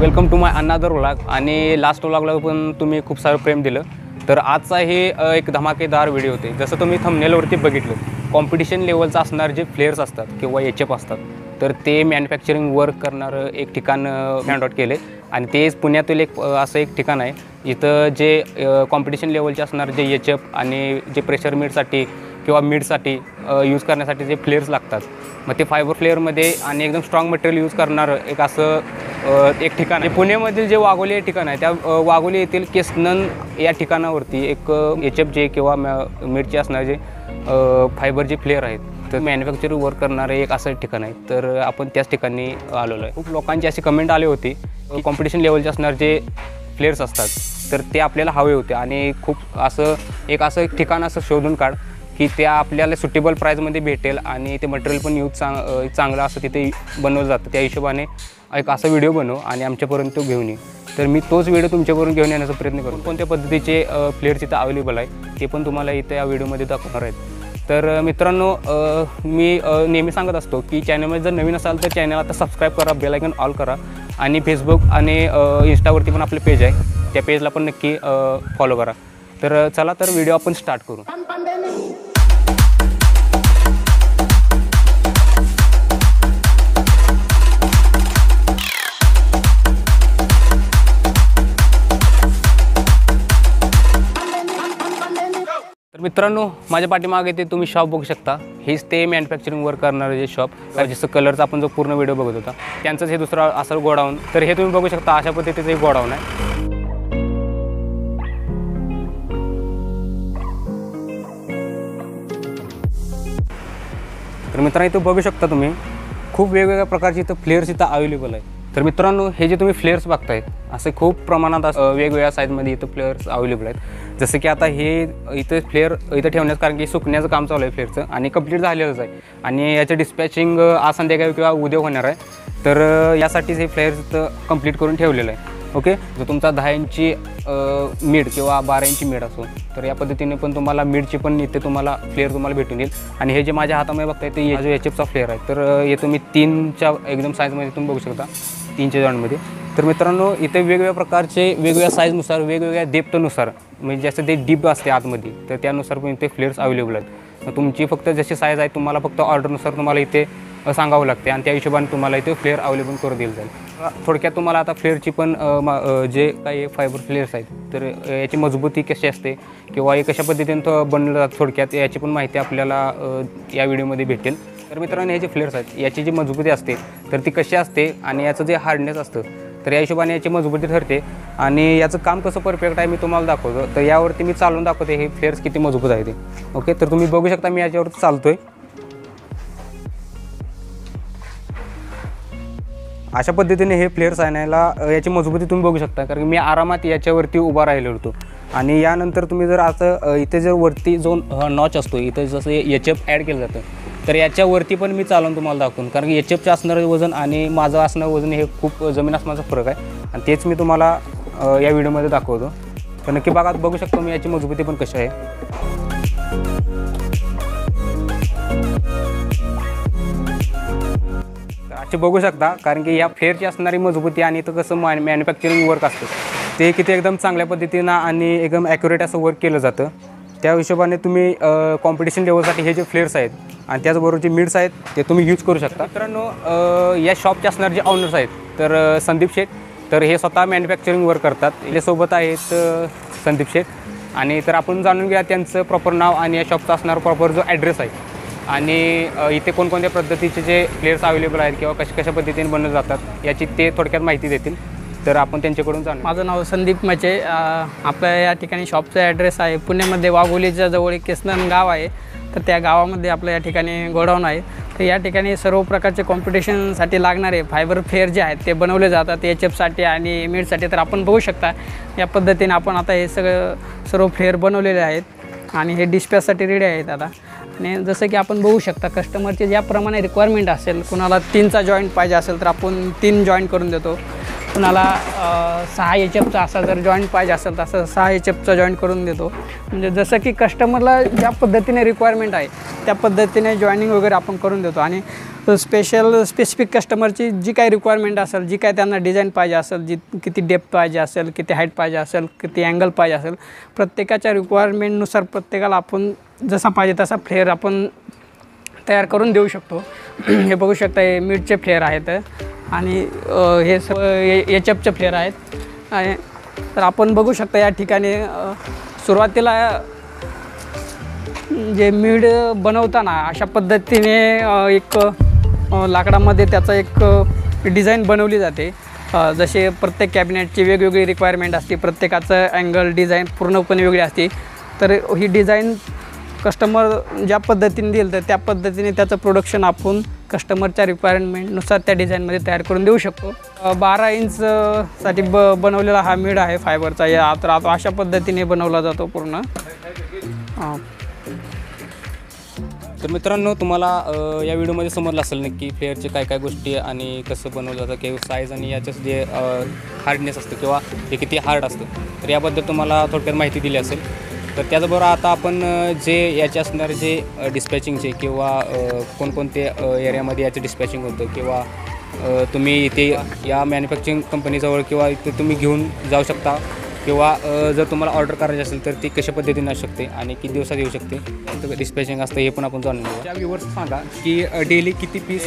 Welcome to my another vlog. आणि last व्लॉगला पण तुम्ही खूप सारं प्रेम दिलं, तर आजचा हे एक धमाकेदार व्हिडिओ होते। जसं तुम्ही थंबनेलवरती बघितलं, कॉम्पिटिशन लेवलचं असणार जे प्लेयर्स असतात किंवा एचएफ असतात, तर ते मॅन्युफॅक्चरिंग वर्क करणारं एक ठिकाण फाइंड आउट केले। आणि तेच पुण्यातील एक असं एक ठिकाण आहे इथं जे कॉम्पिटिशन लेवलचे असणार जे एचएफ आणि जे प्रेशर मीटसाठी किंवा मीडसाठी यूज करण्यासाठी जे फ्लेअर्स लागतात, मग ते फायबर फ्लेअरमध्ये आणि एकदम स्ट्रॉंग मटेरियल यूज करणारं एक असं एक ठिकाण आहे। पुण्यामधील जे वाघोली हे ठिकाण आहे, त्या वाघोली येथील केसनन या ठिकाणावरती एक एचएफ जे किंवा मीडचे असणारे जे फायबरचे फ्लेअर आहेत, तर मॅन्युफॅक्चरिंग वर्क करणारे एक असं ठिकाण आहे। तर आपण त्याच ठिकाणी आलेलो आहे। खूप लोकांची अशी कमेंट आली होती की कॉम्पिटिशन लेवलचे असणारे जे फ्लेअर्स असतात तर ते आपल्याला हवे होते, आणि खूप असं एक ठिकाण असं शोधून काढ की त्या आपल्याला सुटेबल प्राईजमध्ये भेटेल आणि ते मटेरियल पण यूज चांगलं असं तिथे बनवलं जातं। त्या हिशोबाने एक असा व्हिडिओ बनव आणि आमच्यापर्यंत तो घेऊन ये। तर मी तोच व्हिडिओ तुमच्यापर्यंत घेऊन येण्याचा प्रयत्न करू। कोणत्या पद्धतीचे फ्लेअर्स इथं अवेलेबल आहे ते पण तुम्हाला इथं या व्हिडिओमध्ये दाखवणार आहेत। तर मित्रांनो, मी नेहमी सांगत असतो की चॅनलमध्ये जर नवीन असाल तर चॅनल आता सबस्क्राईब करा, बेल आयकॉन ऑल करा, आणि फेसबुक आणि इंस्टावरती पण आपलं पेज आहे, त्या पेजला पण नक्की फॉलो करा। तर चला तर व्हिडिओ आपण स्टार्ट करू। मित्रांनो, माझ्या पाठीमागे ते तुम्ही शॉप बघू शकता, हेच ते मॅन्युफॅक्चरिंग वर्क करणारे जे शॉप, जसं कलरचा आपण जो पूर्ण व्हिडिओ बघत होता त्यांचंच हे दुसरं असं गोडाऊन। तर हे तुम्ही बघू शकता, अशा पद्धतीचं एक गोडाऊन आहे। तर मित्रांनो, इथं बघू शकता तुम्ही खूप वेगवेगळ्या प्रकारचे इथं फ्लेअर्स इथं अवेलेबल आहे। तर मित्रांनो, हे जे तुम्ही फ्लेअर्स बघताय असे खूप प्रमाणात वेगवेगळ्या साईजमध्ये इथं फ्लेअर्स अवेलेबल आहेत। जसं की आता हे इथं फ्लेअर इथं ठेवण्याचं कारण की सुकण्याचं काम चालू आहे फ्लेअरचं, आणि कंप्लीट झालेलंच आहे, आणि याचं डिस्पॅचिंग आज संध्याकाळी किंवा उद्या होणार आहे। तर यासाठीच हे फ्लेअर्स इथं कंप्लीट करून ठेवलेलं आहे। ओके, जर तुमचा 10 इंची मीड किंवा 12 इंची मीड असो, तर या पद्धतीने पण तुम्हाला मीडची पण इथे तुम्हाला फ्लेअर तुम्हाला भेटून येईल। आणि हे जे माझ्या हातामध्ये बघताय ते जो एचएफचा फ्लेअर आहे, तर हे तुम्ही 3च्या एकदम साईजमध्ये तुम्ही बघू शकता, 3च्या जॉईंटमध्ये। तर मित्रांनो, इथे वेगवेगळ्या प्रकारचे वेगवेगळ्या साईजनुसार वेगवेगळ्या डेप्थनुसार, म्हणजे जसं ते डीप असते आतमध्ये, तर त्यानुसार पण इथे फ्लेअर्स अवेलेबल आहेत। तुमची फक्त जशी साईज आहे तुम्हाला फक्त ऑर्डरनुसार तुम्हाला इथे सांगावं लागते, आणि त्या हिशोबाने तुम्हाला इथे फ्लेअर अवेलेबल करून दिलं जाईल। थोडक्यात तुम्हाला आता फ्लेअरची पण जे काही फायबर फ्लेअर्स आहेत, तर याची मजबूती कशी असते किंवा हे कशा पद्धतीने बनवलं जातं, थोडक्यात याची पण माहिती आपल्याला या व्हिडिओमध्ये भेटेल। तर मित्रांनो, हे जे फ्लेअर्स आहेत याची जी मजबूती असते तर ती कशी असते, आणि याचं जे हार्डनेस असतं तर या हिशोबाने याची मजबूती ठरते, आणि याचं काम कसं परफेक्ट आहे मी तुम्हाला दाखवतो। तर यावरती मी चालून दाखवते हे फ्लेअर्स किती मजबूत आहे ते। ओके, तर तुम्ही बघू शकता मी याच्यावरती चालतोय, अशा पद्धतीने हे फ्लेअर्स आणायला याची मजबूती तुम्ही बघू शकता, कारण मी आरामात याच्यावरती उभा राहिलो होतो। आणि यानंतर तुम्ही जर असं इथे जर वरती जो नॉच असतो इथं जसं एचएफ ॲड केलं जातं, तर याच्यावरती पण मी चालून तुम्हाला दाखवून, कारण की एचएफचं असणारं वजन आणि माझं असणारं वजन हे खूप जमीन आसमानाचा फरक आहे, आणि तेच मी तुम्हाला या व्हिडिओमध्ये दाखवतो। तर नक्की बघू शकतो मी याची मजबूती पण कशी आहे। असे बघू शकता, कारण की या फ्लेअरची असणारी मजबूती आणि इथं कसं मॅन्युफॅक्चरिंग वर्क असतं ते किती एकदम चांगल्या पद्धतीनं आणि एकदम ॲक्युरेट असं वर्क केलं जातं। त्या हिशोबाने तुम्ही कॉम्पिटिशन लेवलसाठी हे जे फ्लेअर्स आहेत आणि त्याचबरोबर जे मीड्स आहेत ते तुम्ही यूज करू शकता। मित्रांनो, या शॉपचे असणारे जे ऑनर्स आहेत तर संदीप शेठ, तर हे स्वतः मॅन्युफॅक्चरिंग वर्क करतात। याच्यासोबत आहेत संदीप शेठ, आणि तर आपण जाणून घ्या त्यांचं प्रॉपर नाव आणि या शॉपचा असणारा प्रॉपर जो ॲड्रेस आहे, आणि इथे कोणकोणत्या पद्धतीचे जे फ्लेअर्स अवेलेबल आहेत किंवा कशा पद्धतीने बनवले जातात याची ते थोडक्यात माहिती देतील। तर आपण त्यांच्याकडून जाणू। माझं नाव संदीप मचे, आपल्या या ठिकाणी शॉपचा ॲड्रेस आहे पुण्यामध्ये वाघोलीच्या जवळ एक केसनन गाव आहे, तर त्या गावामध्ये आपल्या या ठिकाणी गोडाऊन आहे। तर या ठिकाणी सर्व प्रकारचे कॉम्पिटिशनसाठी लागणारे फायबर फ्लेअर जे आहेत ते बनवले जातात एचएफसाठी आणि मीडसाठी। तर आपण बघू शकता या पद्धतीने आपण आता हे सर्व फ्लेअर बनवलेले आहेत, आणि हे डिस्पॅचसाठी रेडी आहेत आता। आणि जसं की आपण बघू शकता कस्टमरचे ज्याप्रमाणे रिक्वायरमेंट असेल, कुणाला 3चा जॉईंट पाहिजे असेल तर आपण 3 जॉईंट करून देतो, कुणाला 6 HFचा असा जर जॉईंट पाहिजे असेल तर असं 6 HFचा जॉईंट करून देतो. म्हणजे जसं की कस्टमरला ज्या पद्धतीने रिक्वायरमेंट आहे त्या पद्धतीने जॉईनिंग वगैरे आपण करून देतो. आणि स्पेसिफिक कस्टमरची जी काही रिक्वायरमेंट असेल, जी काय त्यांना डिझाईन पाहिजे असेल, किती डेप्थ पाहिजे असेल, किती हाईट पाहिजे असेल, किती अँगल पाहिजे असेल, प्रत्येकाच्या रिक्वायरमेंटनुसार प्रत्येकाला आपण जसा पाहिजे तसा फ्लेअर आपण तयार करून देऊ शकतो. हे बघू शकता, हे मिडचे फ्लेअर आहेत आणि हे HFचे फ्लेअर आहेत. आणि तर आपण बघू शकता या ठिकाणी सुरुवातीला जे मिड बनवताना अशा पद्धतीने एक लाकडामध्ये त्याचा एक डिझाईन बनवली जाते. जसे प्रत्येक कॅबिनेटची वेगवेगळी रिक्वायरमेंट असते, प्रत्येकाचं अँगल डिझाईन पूर्णपणे वेगळी असते. तर ही डिझाईन कस्टमर ज्या पद्धतीने देईल तर त्या पद्धतीने त्याचं प्रोडक्शन आपण कस्टमरच्या रिक्वायरमेंटनुसार त्या डिझाईनमध्ये तयार करून देऊ शकतो. 12 इंचसाठी बनवलेला हा मिड आहे फायबरचा. या तर अशा पद्धतीने बनवला जातो पूर्ण. तर मित्रांनो, तुम्हाला या व्हिडिओमध्ये समजलं असेल नक्की फ्लेअरचे काय काय गोष्टी आणि कसं बनवलं जातं, किंवा साईज आणि याचं जे हार्डनेस असतं किंवा हे किती हार्ड असतं, तर याबद्दल तुम्हाला थोडक्यात माहिती दिली असेल. तर त्याचबरोबर आता आपण जे याचे असणारे जे डिस्पॅचिंगचे किंवा कोणकोणते एरियामध्ये याचं डिस्पॅचिंग होतं, किंवा तुम्ही इथे या मॅन्युफॅक्चरिंग कंपनीजवळ किंवा इथे तुम्ही घेऊन जाऊ शकता, किंवा जर तुम्हाला ऑर्डर करायची असेल तर ती कशा पद्धतीने असू शकते आणि किती दिवसात येऊ शकते, तर डिस्पॅचिंग असतं हे पण आपण जाणून घेऊ. त्या व्ह्यूअर्स सांगा की डेली किती पीस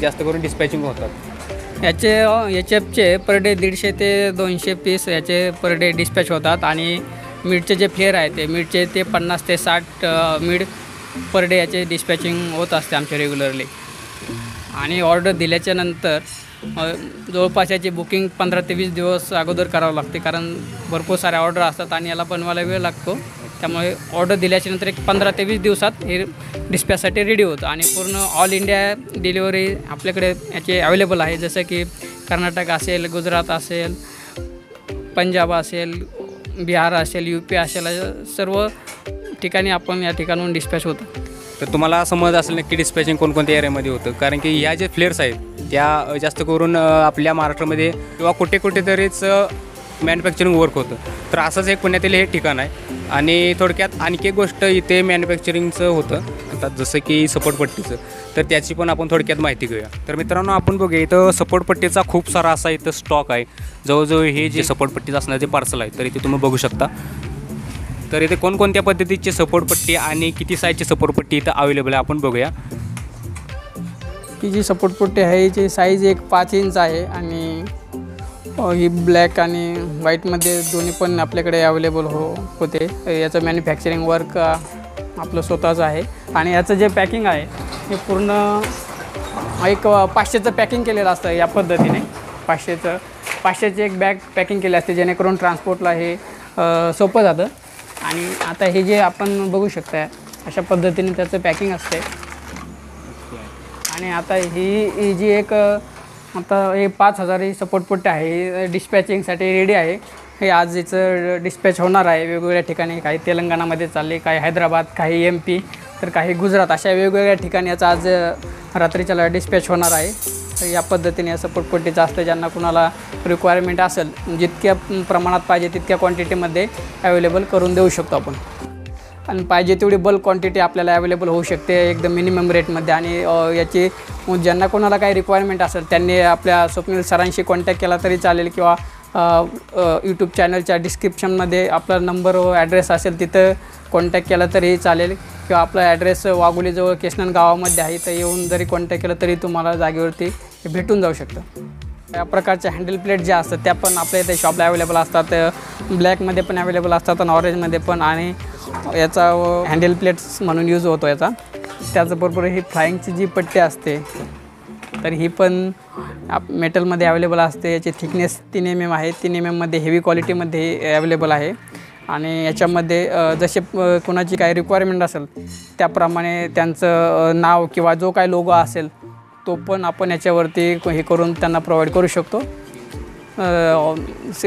जास्त करून डिस्पॅचिंग होतात. याचे HFचे पर डे 150 ते 200 पीस याचे पर डे डिस्पॅच होतात. आणि मिडचे जे फ्लेअर आहे ते मिडचे ते 50 ते 60 मिड पर डे याचे डिस्पॅचिंग होत असते आमचे रेग्युलरली. आणि ऑर्डर दिल्याच्यानंतर जवळपास याची बुकिंग 15 ते 20 दिवस अगोदर करावं लागते, कारण भरपूर साऱ्या ऑर्डर असतात आणि याला बनवायला वेळ लागतो. त्यामुळे ऑर्डर दिल्याच्यानंतर एक 15 ते 20 दिवसात हे डिस्पॅचसाठी रेडी होतं. आणि पूर्ण ऑल इंडिया डिलिव्हरी आपल्याकडे याचे अवेलेबल आहे. जसं की कर्नाटक असेल, गुजरात असेल, पंजाब असेल, बिहार असेल, UP असेल, सर्व ठिकाणी आपण या ठिकाणून डिस्पॅच होतं. तर तुम्हाला समज असेल नक्की डिस्पॅचिंग कोणकोणत्या एरियामध्ये होतं, कारण की ह्या जे फ्लेअर्स आहेत त्या जास्त करून आपल्या महाराष्ट्रामध्ये किंवा कुठे तरीच मॅन्युफॅक्चरिंग वर्क होतं. तर असंच एक पुण्यातील हे ठिकाण आहे. आणि थोडक्यात आणखी एक गोष्ट इथे मॅन्युफॅक्चरिंगचं होतं आता, जसं की सपोर्टपट्टीचं, तर त्याची पण आपण थोडक्यात माहिती घेऊया. तर मित्रांनो, आपण बघूया इथं सपोर्टपट्टीचा खूप सारा असा इथं स्टॉक आहे. जवळजवळ हे जे सपोर्टपट्टीचं असणारे जे पार्सल आहे तर इथे तुम्ही बघू शकता. तर इथे कोणकोणत्या पद्धतीची सपोर्टपट्टी आणि किती साईजची सपोर्टपट्टी इथं अवेलेबल आहे आपण बघूया. ही जी सपोर्टपट्टी आहे याची साईज एक 5 इंच आहे. आणि ही ब्लॅक आणि व्हाईटमध्ये दोन्ही पण आपल्याकडे अवेलेबल होते. याचं मॅन्युफॅक्चरिंग वर्क आपलं स्वतःचं आहे. आणि याचं जे पॅकिंग आहे हे पूर्ण एक 500चं पॅकिंग केलेलं असतं. या पद्धतीने 500ची एक बॅग पॅकिंग केली असते, जेणेकरून ट्रान्सपोर्टला हे सोपं जातं. आणि आता हे जे आपण बघू शकता अशा पद्धतीने त्याचं पॅकिंग असते. आणि आता ही जी एक आता हे 5000 ही सपोर्टपट्टी आहे, डिस्पॅचिंगसाठी रेडी आहे. हे आज याचं डिस्पॅच होणार आहे वेगवेगळ्या ठिकाणी. काही तेलंगणामध्ये चालले, काही हैदराबाद, काही MP, तर काही गुजरात, अशा वेगवेगळ्या ठिकाणी याचा आज रात्रीच्याला डिस्पॅच होणार आहे. तर या पद्धतीने या सपोर्टपट्टीचं असतं. ज्यांना कुणाला रिक्वायरमेंट असेल जितक्या प्रमाणात पाहिजे तितक्या क्वांटिटीमध्ये अवेलेबल करून देऊ शकतो आपण. आणि पाहिजे तेवढी बल्क क्वांटिटी आपल्याला अवेलेबल होऊ शकते एकदम मिनिमम रेटमध्ये. आणि याची ज्यांना कोणाला काही रिक्वायरमेंट असेल त्यांनी आपल्या स्वप्नील सरांशी कॉन्टॅक्ट केला तरी चालेल, किंवा यूट्यूब चॅनलच्या डिस्क्रिप्शनमध्ये आपला नंबर व ॲड्रेस असेल तिथं कॉन्टॅक्ट केला तरीही चालेल, किंवा आपला ॲड्रेस वाघोलीजवळ केसनन गावामध्ये आहे, तर येऊन जरी कॉन्टॅक्ट केलं तरी तुम्हाला जागेवरती भेटून जाऊ शकतं. या प्रकारचे हँडल प्लेट ज्या असतात त्या पण आपल्या इथे शॉपला अवेलेबल असतात. ब्लॅकमध्ये पण अवेलेबल असतात आणि ऑरेंजमध्ये पण. आणि याचा हँडल प्लेट्स म्हणून यूज होतो याचा. त्याचबरोबर ही फ्लाईंगची जी पट्टी असते तर ही पण मेटलमध्ये अवेलेबल असते. याची थिकनेस 3 mm आहे. 3 mmमध्ये हेवी क्वालिटीमध्ये अवेलेबल आहे. आणि याच्यामध्ये जसे कोणाची काही रिक्वायरमेंट असेल त्याप्रमाणे त्यांचं नाव किंवा जो काही लोगो असेल तो पण आपण याच्यावरती हे करून त्यांना प्रोव्हाइड करू शकतो.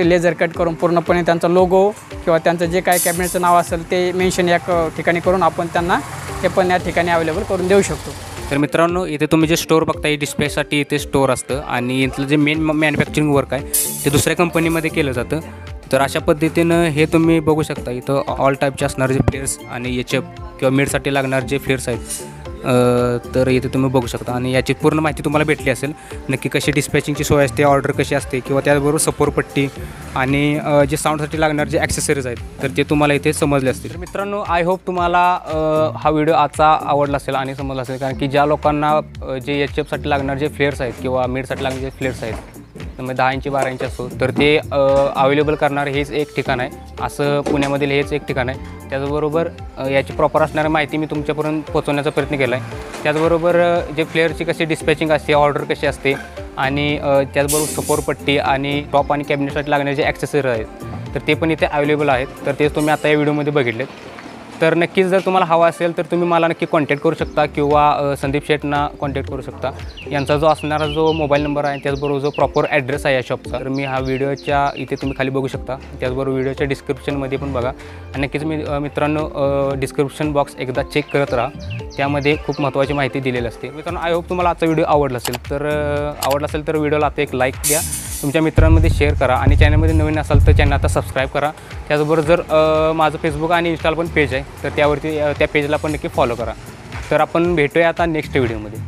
लेझर कट करून पूर्णपणे त्यांचा लोगो किंवा त्यांचं जे काय कॅबिनेटचं नाव असेल ते मेन्शन या ठिकाणी करून आपण त्यांना हे पण या ठिकाणी अवेलेबल करून देऊ शकतो. तर मित्रांनो, इथे तुम्ही जे स्टोअर बघता, हे डिस्प्लेसाठी इथे स्टोअर असतं आणि इथलं जे मेन मॅन्युफॅक्चरिंग वर्क आहे ते दुसऱ्या कंपनीमध्ये केलं जातं. तर अशा पद्धतीनं हे तुम्ही बघू शकता. इथं ऑल टाईपचे असणारे जे फ्लेअर्स आणि एचएफ किंवा मिडसाठी लागणारे जे फ्लेअर्स आहेत तर इथे तुम्ही बघू शकता आणि याची पूर्ण माहिती तुम्हाला भेटली असेल. नक्की कशी डिस्पॅचिंगची सोय असते, ऑर्डर कशी असते किंवा त्याचबरोबर सपोर्ट पट्टी आणि जे साऊंडसाठी लागणारे जे ॲक्सेसरीज आहेत तर ते तुम्हाला इथे समजले असतील. तर मित्रांनो, आय होप तुम्हाला हा व्हिडिओ आजचा आवडला असेल आणि समजला असेल, कारण की ज्या लोकांना जे एचएफसाठी लागणारे जे फ्लेअर्स आहेत किंवा मिडसाठी लागणारे जे फ्लेअर्स आहेत त्यामुळे 10 इंची 12 इंची असो तर ते अवेलेबल करणारं हेच एक ठिकाण आहे. असं पुण्यामधील हेच एक ठिकाण आहे. त्याचबरोबर याची प्रॉपर असणारी माहिती मी तुमच्यापर्यंत पोहोचवण्याचा प्रयत्न केला आहे. त्याचबरोबर जे फ्लेअरची कशी डिस्पॅचिंग असते, ऑर्डर कशी असते आणि त्याचबरोबर सपोर्ट पट्टी आणि टॉप आणि कॅबिनेटसाठी लागणारे जे ॲक्सेसरी आहेत तर ते पण इथे अवेलेबल आहेत. तर ते तुम्ही आता या व्हिडिओमध्ये बघितलेत. तर नक्कीच जर तुम्हाला हवा असेल तर तुम्ही मला नक्की कॉन्टॅक्ट करू शकता किंवा संदीप शेठना कॉन्टॅक्ट करू शकता. यांचा जो असणारा जो मोबाईल नंबर आहे त्याचबरोबर जो प्रॉपर ॲड्रेस आहे या शॉपचा तर मी हा व्हिडिओच्या इथे तुम्ही खाली बघू शकता. त्याचबरोबर व्हिडिओच्या डिस्क्रिप्शनमध्ये पण बघा आणि नक्कीच मित्रांनो डिस्क्रिप्शन बॉक्स एकदा चेक करत राहा. त्यामध्ये खूप महत्त्वाची माहिती दिलेली असते. मित्रांनो, आय होप तुम्हाला आजचा व्हिडिओ आवडला असेल तर व्हिडिओला आता एक लाईक द्या, तुमच्या मित्रांमध्ये शेअर करा आणि चॅनलमध्ये नवीन असाल तर चॅनल आता सबस्क्राईब करा. त्याचबरोबर जर माझं फेसबुक आणि इंस्टाला पण पेज आहे तर त्यावरती त्या पेजला पण नक्की फॉलो करा. तर आपण भेटूया आता नेक्स्ट व्हिडिओमध्ये.